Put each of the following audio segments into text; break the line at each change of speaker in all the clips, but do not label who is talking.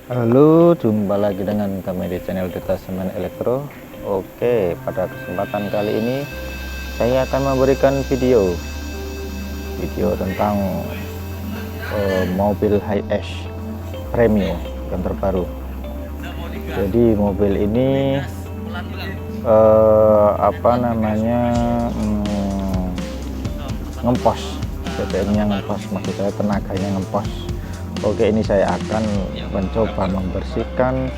Halo, jumpa lagi dengan kami di channel Detasemen Elektro. Oke, pada kesempatan kali ini saya akan memberikan video tentang mobil Hiace Premio yang terbaru. Jadi mobil ini ngempos, BBM-nya ngempos, maksud saya tenaganya ngempos. Oke, ini saya akan mencoba membersihkan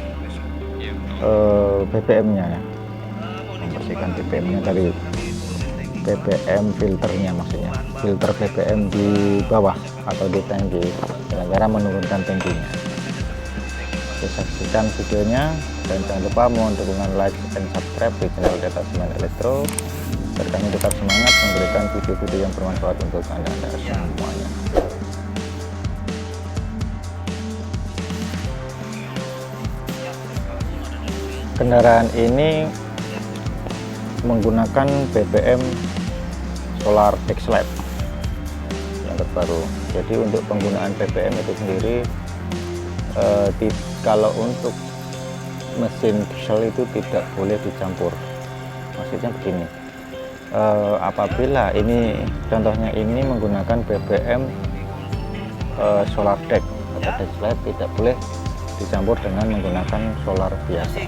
BBM-nya ya, membersihkan BBM-nya dari BBM filternya, maksudnya filter BBM di bawah atau di tangki, gara-gara menurunkan tangkinya. Saksikan videonya dan jangan lupa mohon dukungan like dan subscribe di channel Detasemen Elektro agar kami tetap semangat memberikan video-video yang bermanfaat untuk anda semuanya. Kendaraan ini menggunakan BBM Solar X-Lite yang terbaru. Jadi untuk penggunaan BBM itu sendiri kalau untuk mesin diesel itu tidak boleh dicampur. Maksudnya begini, apabila ini contohnya ini menggunakan BBM Solar Deck atau X-Lite, tidak boleh dicampur dengan menggunakan solar biasa.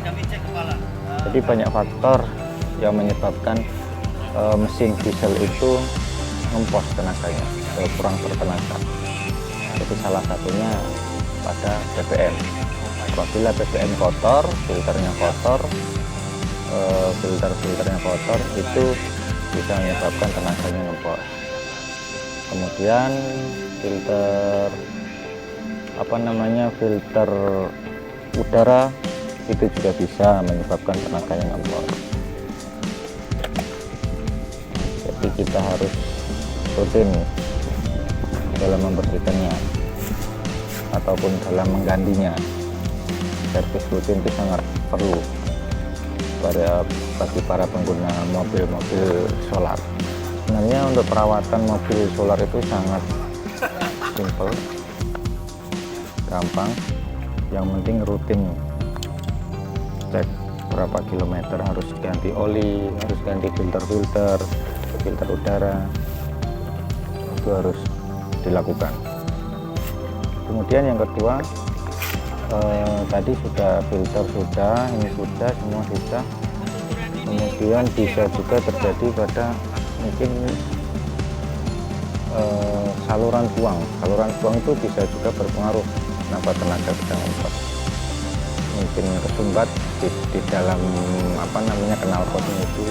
Jadi banyak faktor yang menyebabkan mesin diesel itu ngempos tenaganya, kurang bertenaga. Jadi salah satunya pada BBM. Apabila BBM kotor, filternya kotor, filternya kotor, itu bisa menyebabkan tenaganya ngempos. Kemudian filter filter udara itu juga bisa menyebabkan tenaganya ngempos. Jadi kita harus rutin dalam membersihkannya ataupun dalam menggantinya. Servis rutin itu sangat perlu bagi para pengguna mobil-mobil solar. Sebenarnya untuk perawatan mobil solar itu sangat simple, gampang, yang penting rutin cek berapa kilometer harus ganti oli, harus ganti filter udara, itu harus dilakukan. Kemudian yang kedua, tadi sudah filter sudah, ini sudah, semua sudah. Kemudian bisa juga terjadi pada mungkin saluran buang itu bisa juga berpengaruh kenapa tenaga kita ngempos. Mungkin kesumbat di dalam knalpotnya itu,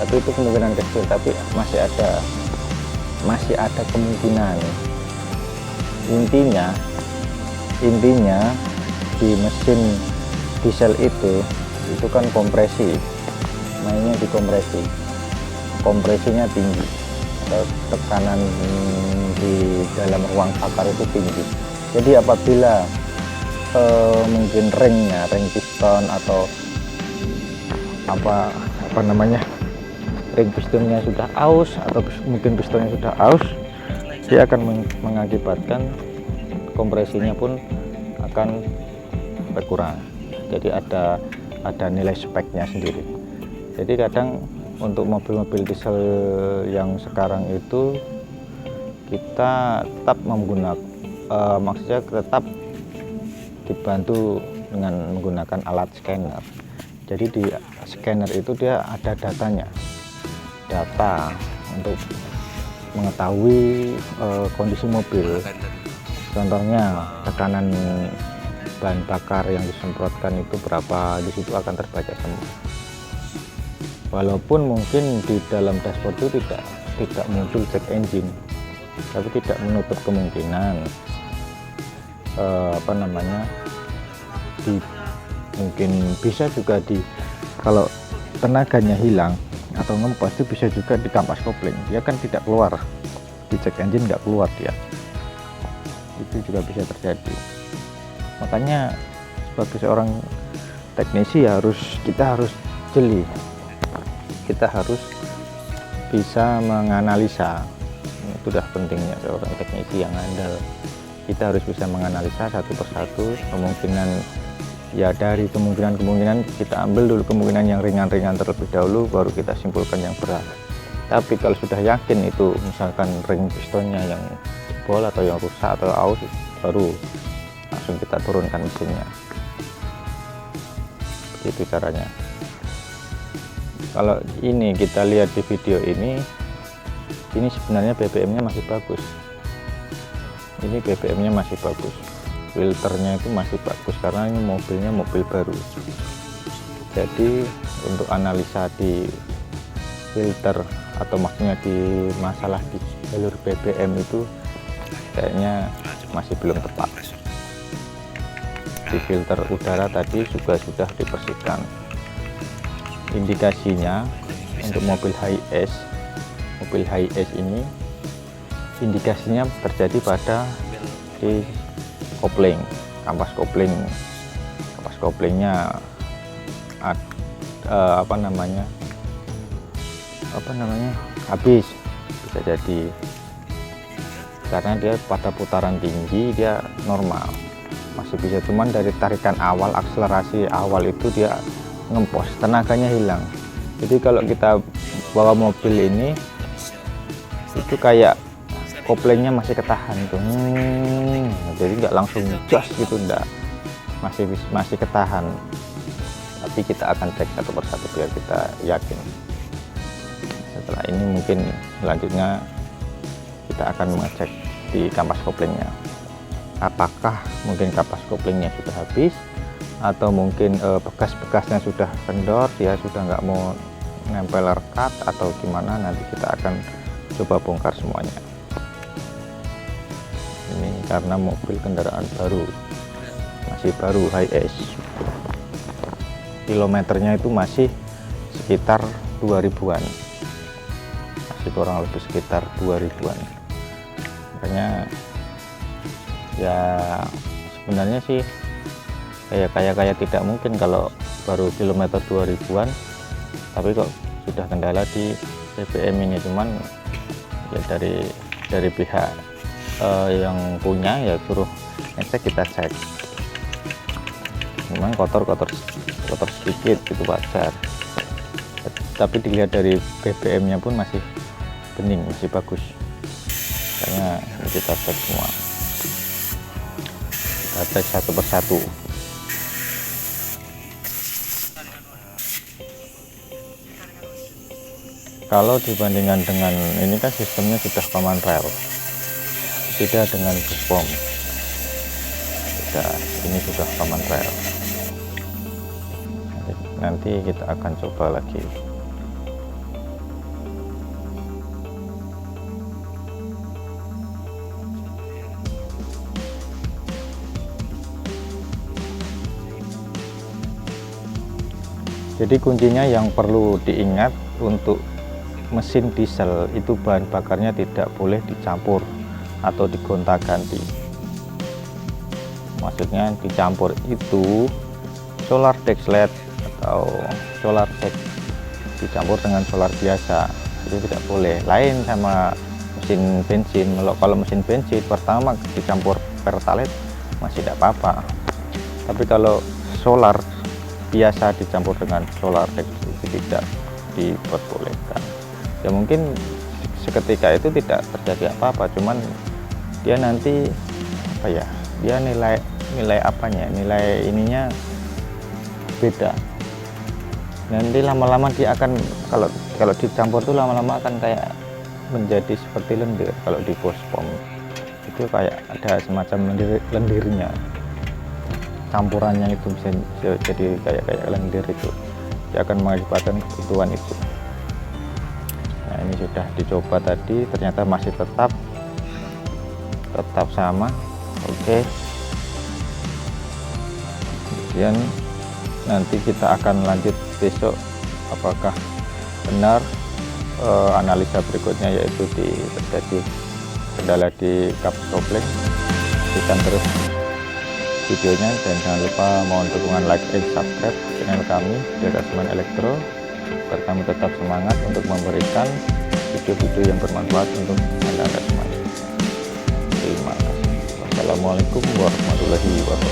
tapi itu kemungkinan kecil, tapi masih ada kemungkinan. Intinya di mesin diesel itu kan kompresi, mainnya di kompresinya tinggi, atau tekanan di dalam ruang bakar itu tinggi. Jadi apabila mungkin ring piston atau ring pistonnya sudah aus, atau mungkin pistonnya sudah aus, dia akan mengakibatkan kompresinya pun akan berkurang. Jadi ada nilai speknya sendiri. Jadi kadang untuk mobil-mobil diesel yang sekarang itu kita tetap maksudnya tetap dibantu dengan menggunakan alat scanner. Jadi di scanner itu dia ada data untuk mengetahui kondisi mobil. Contohnya tekanan bahan bakar yang disemprotkan itu berapa, di situ akan terbaca semua. Walaupun mungkin di dalam dashboard itu tidak muncul check engine, tapi tidak menutup kemungkinan mungkin bisa juga kalau tenaganya hilang atau ngempos itu bisa juga di kampas kopling, dia kan tidak keluar, di check engine nggak keluar dia, itu juga bisa terjadi. Makanya sebagai seorang teknisi kita harus jeli, kita harus bisa menganalisa. Itu dah pentingnya seorang teknisi yang andal. kita harus bisa menganalisa satu persatu kemungkinan. Ya dari kemungkinan kita ambil dulu kemungkinan yang ringan-ringan terlebih dahulu, baru kita simpulkan yang berat. Tapi kalau sudah yakin itu misalkan ring pistonnya yang jebol atau yang rusak atau aus, baru langsung kita turunkan mesinnya. Begitu caranya. Kalau ini kita lihat di video ini sebenarnya BBM-nya masih bagus. Ini BBM-nya masih bagus. Filternya itu masih bagus karena ini mobilnya mobil baru. Jadi untuk analisa di filter atau maksudnya di masalah di jalur BBM itu kayaknya masih belum tepat. Di filter udara tadi juga sudah dibersihkan. Indikasinya untuk mobil high-S ini indikasinya terjadi pada di kopling, kampas koplingnya apa namanya habis, bisa jadi karena dia pada putaran tinggi dia normal masih bisa, cuman dari tarikan awal, akselerasi awal itu dia ngempos, tenaganya hilang. Jadi kalau kita bawa mobil ini itu kayak koplingnya masih ketahan tuh, jadi nggak langsung jos gitu, enggak, masih ketahan. Tapi kita akan cek satu persatu biar kita yakin. Setelah ini mungkin selanjutnya kita akan mengecek di kampas koplingnya, apakah mungkin kampas koplingnya sudah habis atau mungkin bekas-bekasnya sudah kendor, dia sudah nggak mau nempel rekat atau gimana. Nanti kita akan coba bongkar semuanya. Ini karena mobil kendaraan baru, masih baru high-S, kilometernya itu masih sekitar 2000-an, masih kurang lebih sekitar 2000-an. Makanya ya sebenarnya sih kayak tidak mungkin kalau baru kilometer 2000-an tapi kok sudah kendala di BBM ini. Cuman ya dari pihak yang punya ya suruh ngecek, kita cek. Memang kotor sedikit itu wajar, tapi dilihat dari BBM-nya pun masih bening, masih bagus. Makanya kita cek semua, kita cek satu persatu. Kalau dibandingkan dengan ini kan sistemnya sudah command rail, beda dengan BUSPOM. Ini sudah command rail. Nanti kita akan coba lagi. Jadi kuncinya yang perlu diingat untuk mesin diesel itu bahan bakarnya tidak boleh dicampur atau digonta-ganti. Maksudnya dicampur itu solar dexlet atau solar deck dicampur dengan solar biasa, itu tidak boleh. Lain sama mesin bensin. Kalau mesin bensin pertama dicampur pertalite masih tidak apa-apa, tapi kalau solar biasa dicampur dengan solar deck itu tidak diperbolehkan. Ya mungkin seketika itu tidak terjadi apa-apa, cuman dia nanti apa ya, dia nilai ininya beda. Nanti lama-lama dia akan, kalau dicampur tuh lama-lama akan kayak menjadi seperti lendir. Kalau di BUSPOM itu kayak ada semacam lendirnya, campurannya itu bisa jadi kayak lendir, itu dia akan mengakibatkan kebutuhan itu. Nah ini sudah dicoba tadi, ternyata masih tetap sama. Oke. Kemudian nanti kita akan lanjut besok, apakah benar analisa berikutnya, yaitu terjadi kendala di kap kopling. Saksikan terus videonya dan jangan lupa mohon dukungan like dan subscribe channel kami Detachment Elektro agar kami tetap semangat untuk memberikan video-video yang bermanfaat untuk Anda semuanya. Terima kasih. Wassalamualaikum warahmatullahi wabarakatuh.